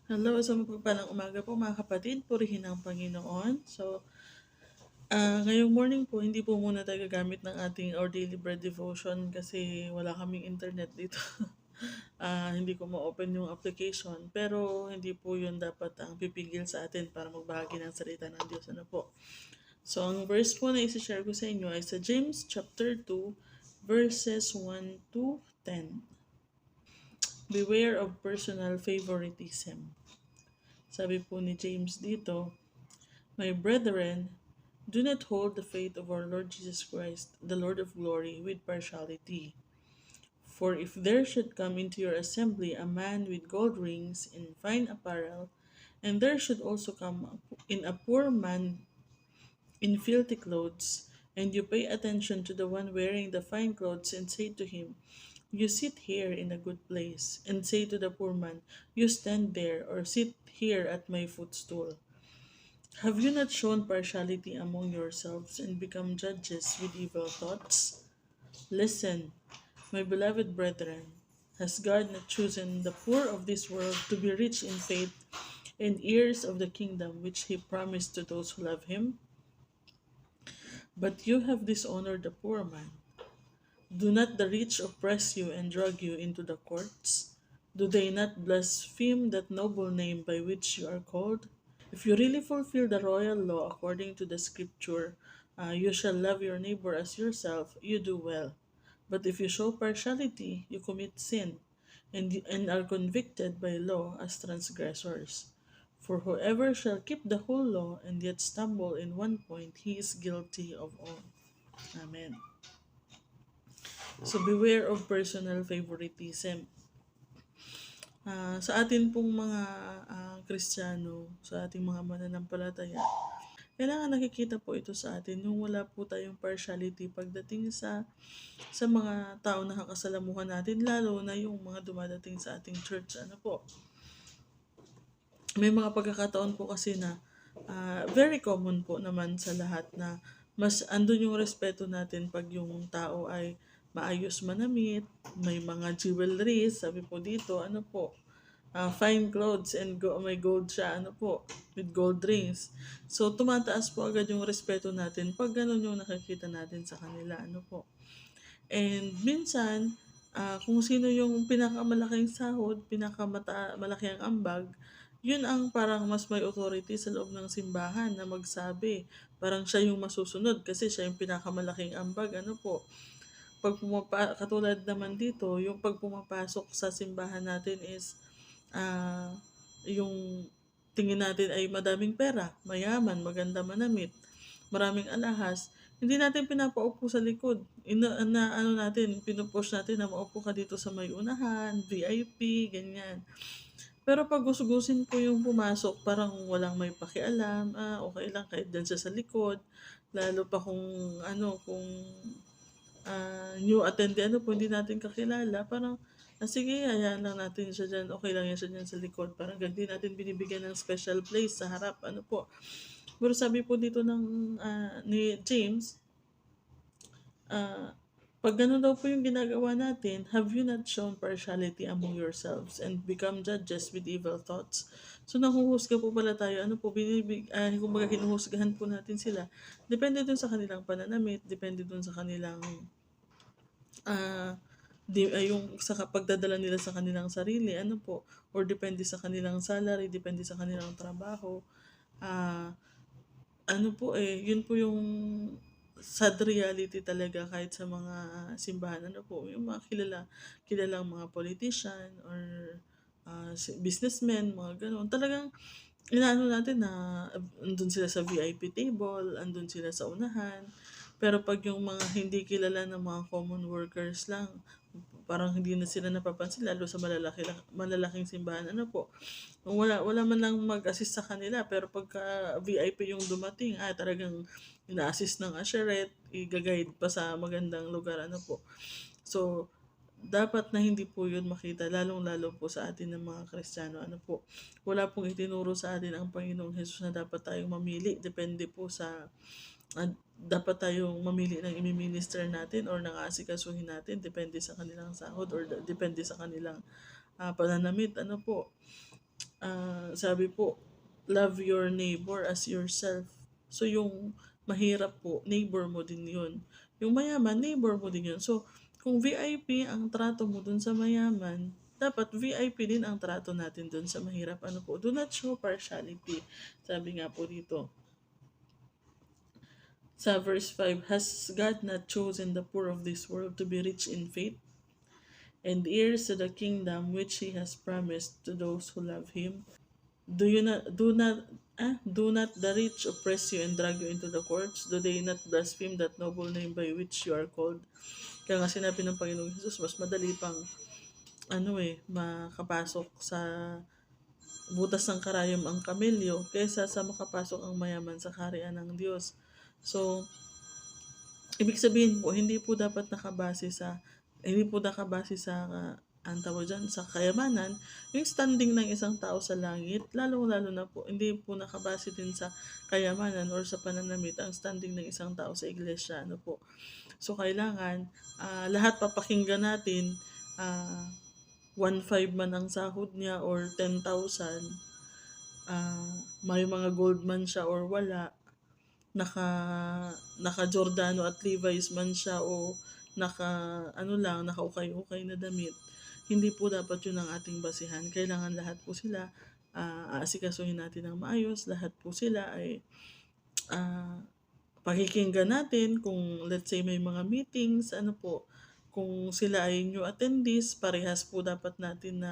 Hello, sa mapagpalang umaga po mga kapatid, purihin ang Panginoon. Ngayong morning po, hindi po muna tayo gagamit ng ating Our Daily Bread Devotion kasi wala kaming internet dito. Hindi ko ma-open yung application, pero hindi po yun dapat ang pipigil sa atin para magbahagi ng salita ng Diyos. Ano po? So, ang verse po na isi-share ko sa inyo ay sa James chapter 2, verses 1 to 10. Beware of personal favoritism. Sabi po ni James dito, My brethren, do not hold the faith of our Lord Jesus Christ, the Lord of glory, with partiality. For if there should come into your assembly a man with gold rings and fine apparel, and there should also come in a poor man in filthy clothes, and you pay attention to the one wearing the fine clothes, and say to him, You sit here in a good place, and say to the poor man, You stand there, or sit here at my footstool. Have you not shown partiality among yourselves and become judges with evil thoughts? Listen, my beloved brethren, has God not chosen the poor of this world to be rich in faith and heirs of the kingdom which he promised to those who love him? But you have dishonored the poor man. Do not the rich oppress you and drag you into the courts? Do they not blaspheme that noble name by which you are called? If you really fulfill the royal law according to the scripture, you shall love your neighbor as yourself, you do well. But if you show partiality, you commit sin, and are convicted by law as transgressors. For whoever shall keep the whole law and yet stumble in one point, he is guilty of all. Amen. So beware of personal favoritism. Sa atin pong mga Kristiyano, sa ating mga mananampalataya, kailangan nakikita po ito sa atin nung wala po tayong partiality pagdating sa mga tao na kakasalamuhan natin, lalo na yung mga dumadating sa ating church. Ano po? May mga pagkakataon po kasi na very common po naman sa lahat na mas andun yung respeto natin pag yung tao ay maayos manamit, may mga jewelry, sabi po dito, ano po, fine clothes and may gold siya, ano po, with gold rings. So, tumataas po agad yung respeto natin pag ganun yung nakikita natin sa kanila, ano po. And minsan, kung sino yung pinakamalaking sahod, malaki ang ambag, yun ang parang mas may authority sa loob ng simbahan na magsabi. Parang siya yung masusunod kasi siya yung pinakamalaking ambag. Ano po? Katulad naman dito, yung pag pumapasok sa simbahan natin is yung tingin natin ay madaming pera, mayaman, maganda manamit, maraming alahas, hindi natin pinapaupo sa likod. Ano natin, pinupush natin na maupo ka dito sa may unahan, VIP, ganyan. Pero pag gusugusin po yung pumasok, parang walang may pakialam, okay lang kahit dyan siya sa likod. Lalo pa kung kung new attendee, po, hindi natin kakilala, parang, sige, hayaan lang natin siya dyan, okay lang yan siya dyan sa likod. Parang hindi natin binibigyan ng special place sa harap, ano po. Pero sabi po dito ni James, pag gano'n daw po yung ginagawa natin, have you not shown partiality among yourselves and become judges with evil thoughts? So, nanghuhusga po pala tayo. Ano po, kumbaga hinuhusgahan po natin sila. Depende dun sa kanilang pananamit, depende dun sa kanilang yung sa pagdadala nila sa kanilang sarili, ano po, or depende sa kanilang salary, depende sa kanilang trabaho. Ah, ano po yun po yung sad reality talaga kahit sa mga simbahan, ano po, yung mga kilalang mga politician or businessmen, mga gano'n. Talagang inaano natin na andun sila sa VIP table, andun sila sa unahan. Pero pag yung mga hindi kilala ng mga common workers lang, parang hindi na sila napapansin lalo sa malalaking simbahan, ano po. Wala man lang mag-assist sa kanila pero pagka VIP yung dumating, talagang ina-assist ng usheret, i-guide pa sa magandang lugar, ano po. So, dapat na hindi po yun makita, lalong-lalo po sa atin ng mga Kristiyano. Ano po, wala pong itinuro sa atin ang Panginoong Hesus na dapat tayong mamili. Depende po sa, dapat tayong mamili ng imi-minister natin or ng aasikasuhin natin. Depende sa kanilang sahod or depende sa kanilang pananamit. Ano po, sabi po, love your neighbor as yourself. So yung mahirap po, neighbor mo din yun. Yung mayaman, neighbor mo din yun. So kung VIP ang trato mo dun sa mayaman, dapat VIP din ang trato natin dun sa mahirap. Ano po, do not show partiality. Sabi nga po dito, sa verse 5, has God not chosen the poor of this world to be rich in faith and heirs to the kingdom which he has promised to those who love him? Do not the rich oppress you and drag you into the courts? Do they not blaspheme that noble name by which you are called? Kaya nga sinabi ng Panginoong Jesus, mas madali pang makapasok sa butas ng karayom ang kamelyo kaysa sa makapasok ang mayaman sa kaharian ng Diyos. So, ibig sabihin po, hindi po nakabase sa ang tawag dyan, sa kayamanan, yung standing ng isang tao sa langit, lalong-lalo na po, hindi po nakabase din sa kayamanan or sa pananamit ang standing ng isang tao sa iglesia. Ano po. So, kailangan, lahat papakinggan natin, 1.5 man ang sahod niya or 10,000, may mga gold man siya or wala, naka Giordano at Levi's man siya o naka-ukay-ukay na damit. Hindi po dapat yun ang ating basihan. Kailangan lahat po sila aasikasuhin natin ng maayos. Lahat po sila ay pakikinggan natin kung let's say may mga meetings, kung sila ay new attendees, parehas po dapat natin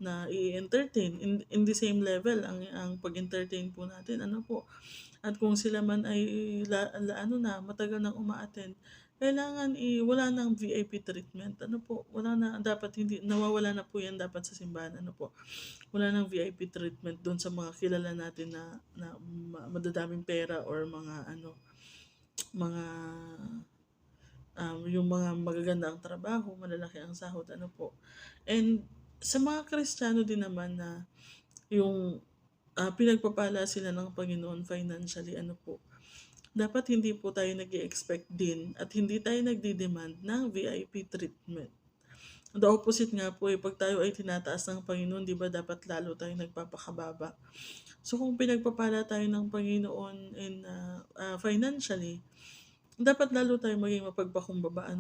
na i-entertain in the same level ang pag-entertain po natin, at kung sila man ay matagal nang uma-attend, kailangan wala nang VIP treatment, wala na, dapat hindi nawawala na po yan dapat sa simbahan, wala nang VIP treatment doon sa mga kilala natin na madadaming pera or mga yung mga magaganda ang trabaho, malalaki ang sahod, And sa mga Kristiyano din naman na yung pinagpapala sila ng Panginoon financially, dapat hindi po tayo nag-expect din at hindi tayo nagdi-demand ng VIP treatment. The opposite nga po, pag tayo ay tinataas ng Panginoon, di ba dapat lalo tayo nagpapakababa. So kung pinagpapala tayo ng Panginoon in financially, dapat lalo tayo maging mapagpakumbaba, at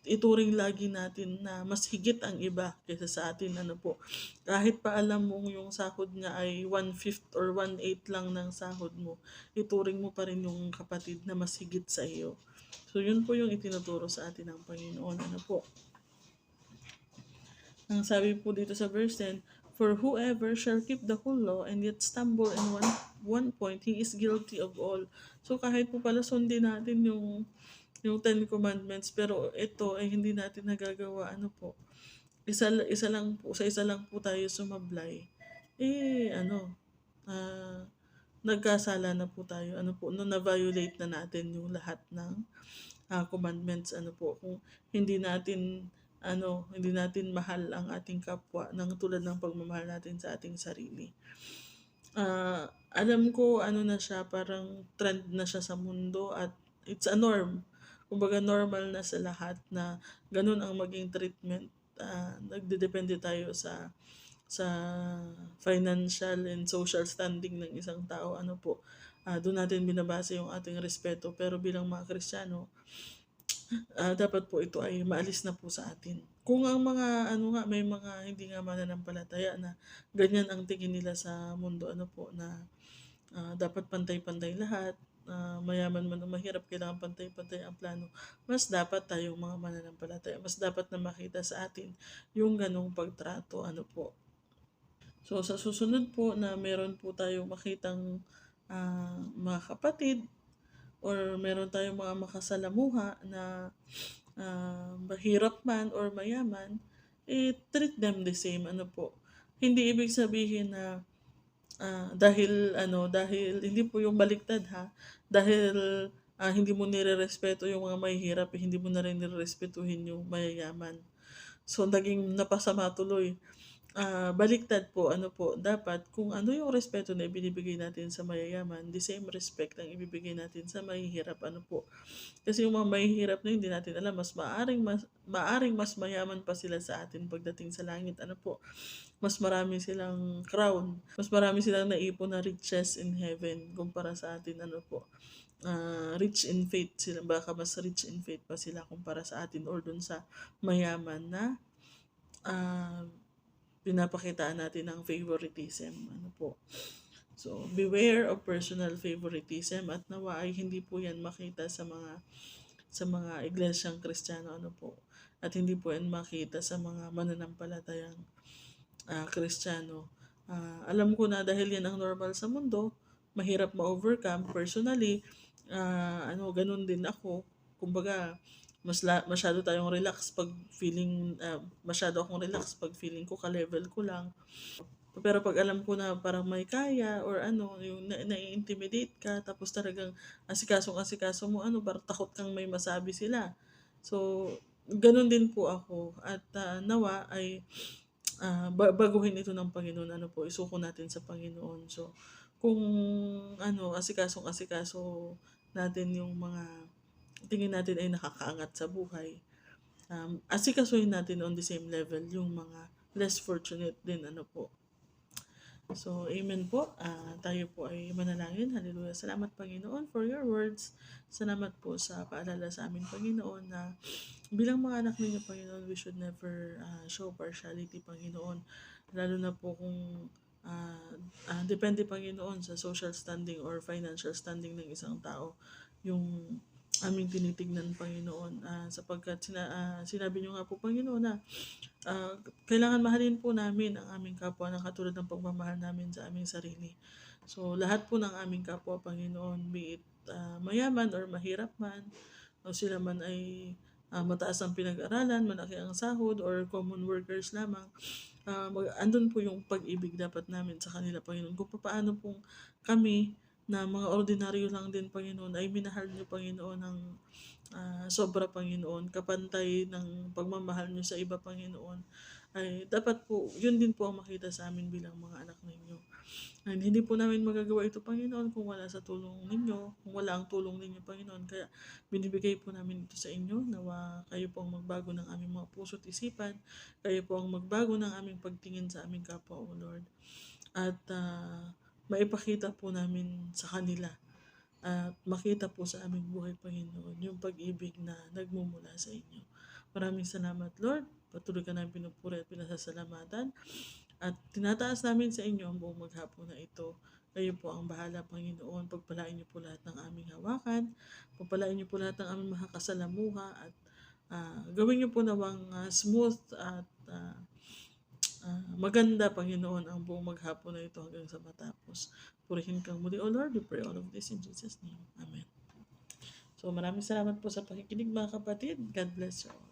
ituring lagi natin na mas higit ang iba kaysa sa atin, kahit pa alam mong yung sahod niya ay 1/5 or 1/8 lang ng sahod mo, ituring mo pa rin yung kapatid na mas higit sa iyo. So yun po yung itinuturo sa atin ng Panginoon, Ang sabi po dito sa verse 10, for whoever shall keep the whole law and yet stumble in one point, he is guilty of all. So kahit po pala sundin natin yung 10 commandments, pero ito ay hindi natin nagagawa, isa lang po tayo sumablay, nagkasala na po tayo, na-violate na natin yung lahat ng commandments, kung hindi natin mahal ang ating kapwa ng tulad ng pagmamahal natin sa ating sarili. Alam ko na siya, parang trend na siya sa mundo at it's a norm. Kumbaga normal na sa lahat na ganun ang maging treatment. Nagdedepende tayo sa financial and social standing ng isang tao, doon natin binabase yung ating respeto, pero bilang mga Kristiyano, dapat po ito ay maalis na po sa atin. Kung ang mga may mga hindi nga mananampalataya na ganyan ang tingin nila sa mundo, na dapat pantay-pantay lahat, mayaman man o mahirap, kailangan pantay-pantay ang plano. Mas dapat tayong mga mananampalataya, mas dapat na makita sa atin yung ganong pagtrato, So sa susunod po na meron po tayong makitang mga kapatid or meron tayong mga makasalamuha na mahirap man or mayaman, treat them the same, Hindi ibig sabihin na dahil hindi po yung baliktad, dahil hindi mo nirerespeto yung mga mahihirap, hindi mo na rin nirerespetuhin yung mayayaman. So naging napasama tuloy. baliktad po, ano po, dapat kung ano yung respeto na ibinibigay natin sa mayayaman, the same respect ang ibibigay natin sa mahihirap, ano po. Kasi yung mga mahihirap na hindi natin alam, maaring mas mayaman pa sila sa atin pagdating sa langit, ano po. Mas marami silang crown, mas marami silang naipon na riches in heaven kumpara sa atin, ano po. Rich in faith sila, baka mas rich in faith pa sila kumpara sa atin or dun sa mayaman na ah, pinapakitaan natin ng favoritism. Ano po. So, beware of personal favoritism at nawa ay hindi po yan makita sa mga iglesyang Kristiyano, ano po. At hindi po yan makita sa mga mananampalatayang Kristiyano. Alam ko na dahil yan ang normal sa mundo, mahirap ma-overcome. Personally, ganun din ako. Kumbaga, masyado tayong relax pag feeling, masyado akong relax pag feeling ko ka-level ko lang. Pero pag alam ko na parang may kaya or yung nai-intimidate ka, tapos talagang asikasong-asikaso mo, parang takot kang may masabi sila. So, ganun din po ako. At nawa ay baguhin ito ng Panginoon, ano po, isuko natin sa Panginoon. So, kung asikasong-asikaso natin yung mga tingin natin ay nakakaangat sa buhay, asikasuhin natin on the same level yung mga less fortunate din, ano po. So, amen po. Tayo po ay manalangin. Hallelujah. Salamat, Panginoon, for your words. Salamat po sa paalala sa amin, Panginoon, na bilang mga anak ninyo, Panginoon, we should never show partiality, Panginoon. Lalo na po kung depende, Panginoon, sa social standing or financial standing ng isang tao. Yung aming tinitignan, Panginoon, sapagkat sinabi nyo nga po, Panginoon, na kailangan mahalin po namin ang aming kapwa ng katulad ng pagmamahal namin sa aming sarili. So, lahat po ng aming kapwa, Panginoon, be it mayaman or mahirap man, o sila man ay mataas ang pinag-aralan, malaki ang sahod, or common workers lamang, andun po yung pag-ibig dapat namin sa kanila, Panginoon. Kung paano pong kami na mga ordinaryo lang din, Panginoon, ay minahal niyo, Panginoon, ng sobra, Panginoon, kapantay ng pagmamahal niyo sa iba, Panginoon, ay dapat po, yun din po ang makita sa amin bilang mga anak ninyo. And hindi po namin magagawa ito, Panginoon, kung wala sa tulong ninyo, kung wala ang tulong ninyo, Panginoon. Kaya binibigay po namin ito sa inyo. Nawa kayo po ang magbago ng aming mga puso't isipan. Kayo po ang magbago ng aming pagtingin sa aming kapwa, O Lord. At maipakita po namin sa kanila at makita po sa aming buhay, Panginoon, yung pag-ibig na nagmumula sa inyo. Maraming salamat, Lord. Patuloy ka namin pinupuri at pinasasalamatan. At tinataas namin sa inyo ang buong maghapon na ito. Kayo po ang bahala, Panginoon. Pagpalain niyo po lahat ng aming hawakan. Pagpalain niyo po lahat ng aming makakasalamuha. At gawin niyo po nawang smooth at maganda, Panginoon, ang buong maghapon na ito hanggang sa matapos. Purihin kang muli, O Lord. We pray all of this in Jesus' name. Amen. So, maraming salamat po sa pakikinig, mga kapatid. God bless you all.